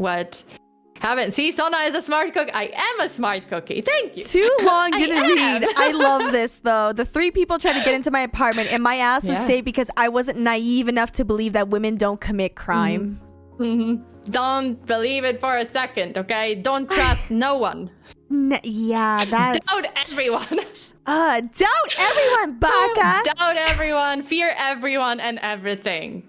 what haven't. See, Sona is a smart cook. I am a smart cookie. Thank you. Too long didn't read. I love this though. The 3 people tried to get into my apartment and my ass was saved because I wasn't naive enough to believe that women don't commit crime. Don't believe it for a second, okay? Don't trust no one. Yeah, that's... Doubt everyone. Doubt everyone, baka. Doubt everyone, fear everyone and everything.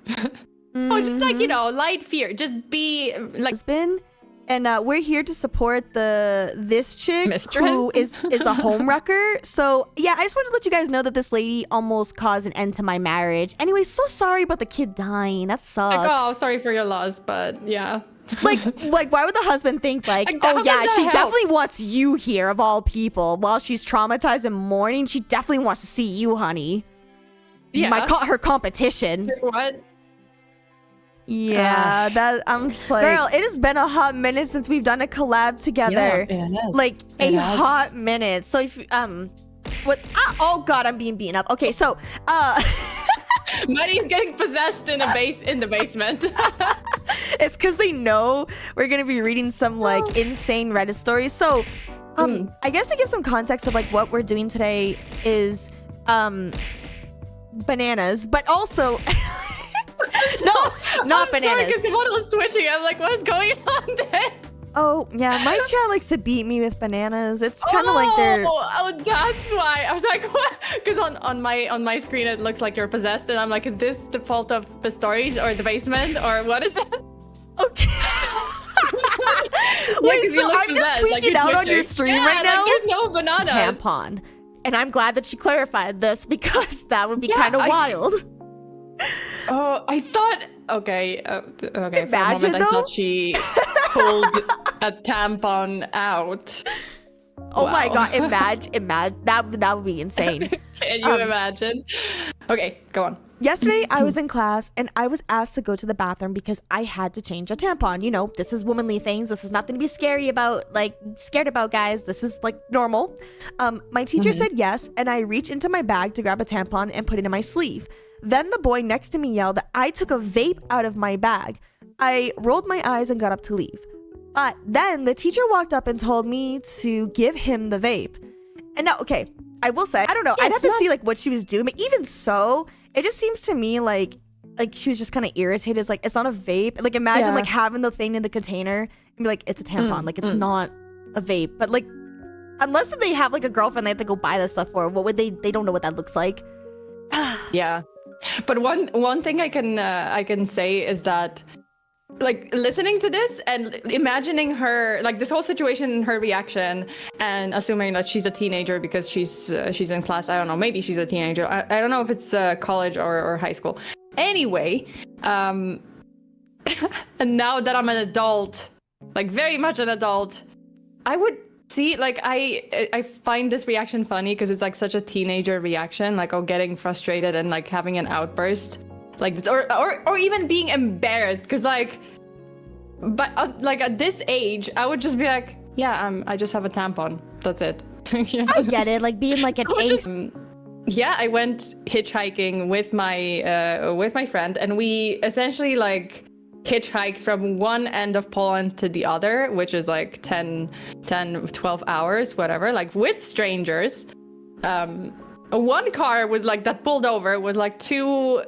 Oh, just like, you know, light fear. Just be like... Husband. And we're here to support this chick Mistress? who is a home wrecker. So yeah, I just wanted to let you guys know that this lady almost caused an end to my marriage. Anyway, so sorry about the kid dying. That sucks. Like, oh, sorry for your loss, but yeah. like why would the husband think like oh yeah, she definitely wants you here of all people while she's traumatized and mourning. She definitely wants to see you, honey. Yeah. Her competition. What? Yeah, that I'm just like, girl, it has been a hot minute since we've done a collab together. Yeah, it has. Like hot minute. So if what? Oh god, I'm being beaten up. Okay, so Money's getting possessed in the basement. It's because they know we're gonna be reading some like insane Reddit stories. So I guess to give some context of like what we're doing today is bananas, but also. No, not bananas. Sorry, because the model is twitching. I'm like, what's going on there? Oh, yeah, my chat likes to beat me with bananas. It's kind of like they're... Oh, that's why. I was like, what? Because on my screen, it looks like you're possessed. And I'm like, is this the fault of the stories or the basement? Or what is it? Okay. Wait, so I'm just tweaking out on your stream right now? Like, there's no bananas. Tampon. And I'm glad that she clarified this because that would be kind of wild. Oh, I thought... Okay, okay. Imagine, for a moment, though? I thought she pulled a tampon out. Oh my god, imagine. That would be insane. Can you imagine? Okay, go on. Yesterday, I was in class and I was asked to go to the bathroom because I had to change a tampon. You know, this is womanly things. This is nothing to be scared about, guys. This is like normal. My teacher said yes, and I reached into my bag to grab a tampon and put it in my sleeve. Then the boy next to me yelled that I took a vape out of my bag. I rolled my eyes and got up to leave. But then the teacher walked up and told me to give him the vape. And now, okay, I will say, I don't know. I'd have to see like what she was doing. But even so, it just seems to me like she was just kind of irritated. It's like, it's not a vape. Like imagine like having the thing in the container and be like, it's a tampon. Like it's not a vape. But like, unless they have like a girlfriend they have to go buy this stuff for, what would they don't know what that looks like. Yeah. But one thing I can say is that, like, listening to this and imagining her, like this whole situation and her reaction, and assuming that she's a teenager because she's in class. I don't know. Maybe she's a teenager. I don't know if it's college or high school. Anyway, and now that I'm an adult, like very much an adult, I would. See, like, I find this reaction funny because it's like such a teenager reaction, like, getting frustrated and like having an outburst, like this, or even being embarrassed, because like, but like at this age, I would just be like, yeah, I just have a tampon. That's it. Yeah. I get it, like being like an ace. Yeah, I went hitchhiking with my friend, and we essentially like hitchhiked from one end of Poland to the other, which is like 10, 12 hours, whatever, like with strangers. One car was like that pulled over was like two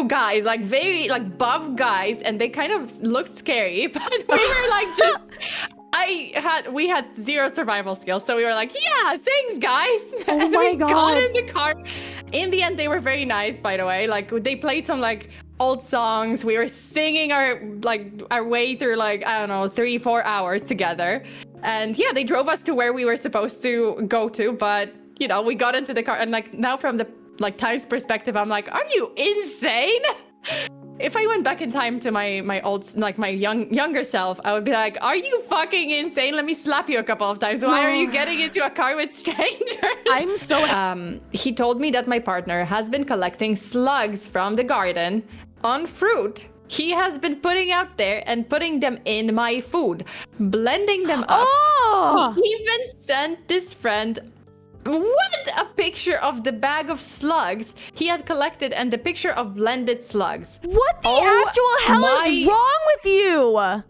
guys, like very like buff guys, and they kind of looked scary, but we were like just we had zero survival skills, so we were like, yeah, thanks guys. Oh and my we god. got in the car. In the end, they were very nice, by the way. Like they played some like old songs. We were singing our way through like, I don't know, 3-4 hours together. And yeah, they drove us to where we were supposed to go to, but you know, we got into the car, and like now from the like time's perspective, I'm like, are you insane? If I went back in time to my old, like my younger self, I would be like, are you fucking insane? Let me slap you a couple of times. Why are you getting into a car with strangers? I'm so... He told me that my partner has been collecting slugs from the garden on fruit he has been putting out there and putting them in my food, blending them up. Oh! He even sent this friend a picture of the bag of slugs he had collected and the picture of blended slugs. What the actual hell is wrong with you?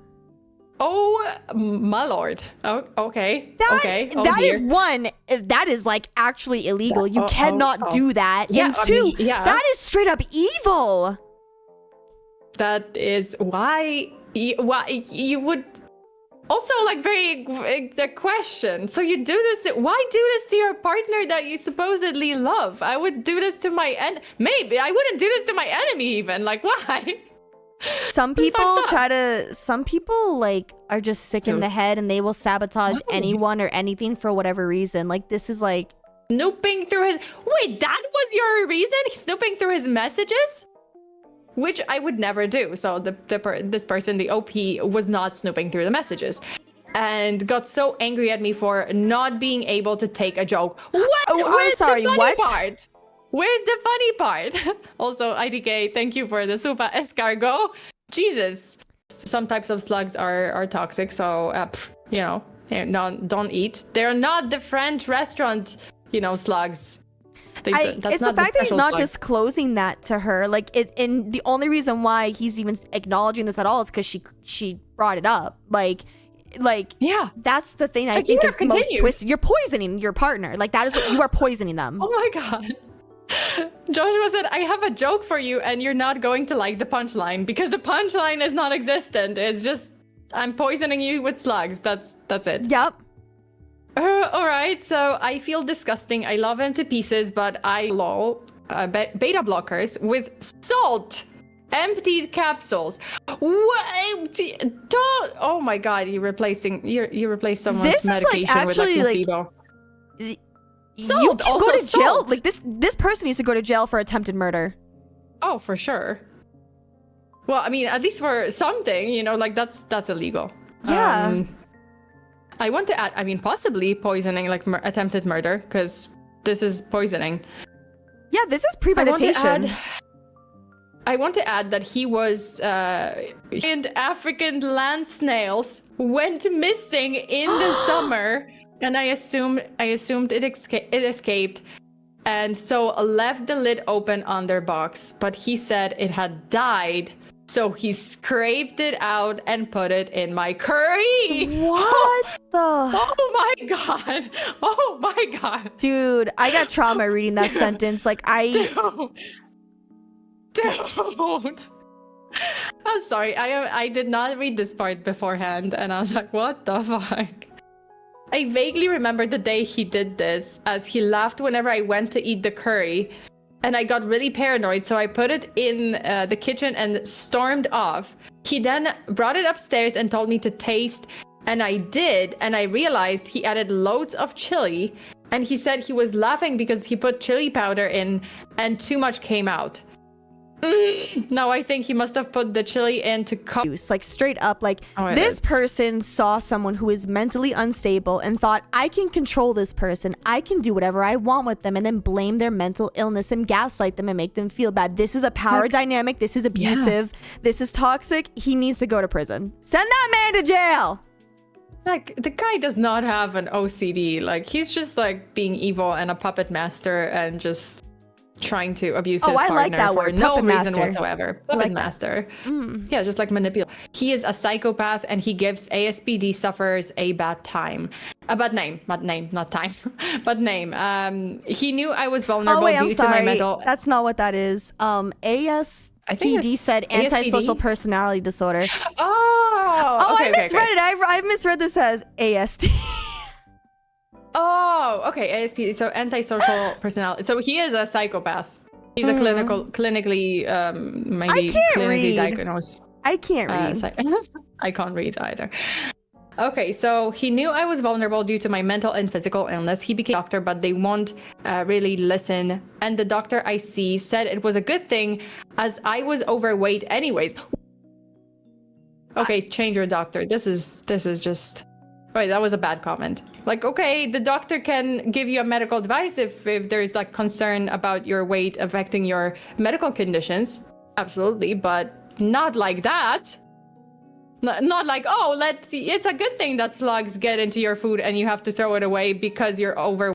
Oh my lord. Oh, okay. That, okay. Oh, that dear. is one, that is like actually illegal. You cannot do that. Yeah, And I two, mean, yeah. that is straight up evil. That is why you would also like the question. So you do this. Why do this to your partner that you supposedly love? I would do this to my maybe I wouldn't do this to my enemy even. Like why? Some people some people like are just sick in the head and they will sabotage anyone or anything for whatever reason. Like this is like snooping through his. Wait, that was your reason? Snooping through his messages? Which I would never do. So this person, the OP, was not snooping through the messages, and got so angry at me for not being able to take a joke. What? Oh, Where's I'm sorry. The funny What? Part? Where's the funny part? Also, IDK, thank you for the super escargot. Jesus. Some types of slugs are toxic, so you know, don't eat. They're not the French restaurant, slugs. It's the fact that he's not disclosing that to her. Like and the only reason why he's even acknowledging this at all is because she brought it up. Like yeah, that's the thing I think is most twisted. You're poisoning your partner. Like that is what you are, poisoning them. Oh my god. Joshua said, I have a joke for you and you're not going to like the punchline because the punchline is non-existent. It's just, I'm poisoning you with slugs. That's it. Yep. All right, so I feel disgusting. I love him to pieces, but I beta blockers with salt, emptied capsules. What? Don't! Oh my god, you replaced someone's medication with like placebo. You can go to jail. Like this person needs to go to jail for attempted murder. Oh, for sure. Well, I mean, at least for something, like that's illegal. Yeah. I want to add, possibly poisoning, like attempted murder, because this is poisoning. Yeah, this is premeditation. I want to add that he was, and African land snails went missing in the summer, and I assumed it escaped, and so left the lid open on their box, but he said it had died. So he scraped it out and put it in my curry. What the? Oh my god. Oh my god. Dude, I got trauma reading that sentence. Like Don't. I'm sorry. I did not read this part beforehand and I was like, what the fuck? I vaguely remember the day he did this as he laughed whenever I went to eat the curry. And I got really paranoid, so I put it in the kitchen and stormed off. He then brought it upstairs and told me to taste, and I did, and I realized he added loads of chili, and he said he was laughing because he put chili powder in and too much came out. No, I think he must have put the chili in to use, like straight up, like this person saw someone who is mentally unstable and thought, I can control this person, I can do whatever I want with them, and then blame their mental illness and gaslight them and make them feel bad. This is a power dynamic. This is abusive. This is toxic. He needs to go to prison. Send that man to jail. Like, the guy does not have an OCD. Like, he's just like being evil and a puppet master and just trying to abuse his partner for no reason whatsoever. Puppet master. Yeah, just like manipulate. He is a psychopath and he gives ASPD sufferers a bad time. A bad name. Not name, not time. But name. He knew I was vulnerable due to my mental... That's not what that is. ASPD said antisocial personality disorder. Oh, okay, I misread it. I misread this as ASD. Oh, okay, ASPD, so antisocial personality. So he is a psychopath. He's a clinically, diagnosed. I can't read. I can't read either. Okay, so he knew I was vulnerable due to my mental and physical illness. He became a doctor, but they won't really listen. And the doctor I see said it was a good thing as I was overweight anyways. Okay, change your doctor. This is just... Wait, that was a bad comment. Like, okay, the doctor can give you a medical advice if there's like concern about your weight affecting your medical conditions. Absolutely, but not like that. Not like, oh, it's a good thing that slugs get into your food and you have to throw it away because you're overweight.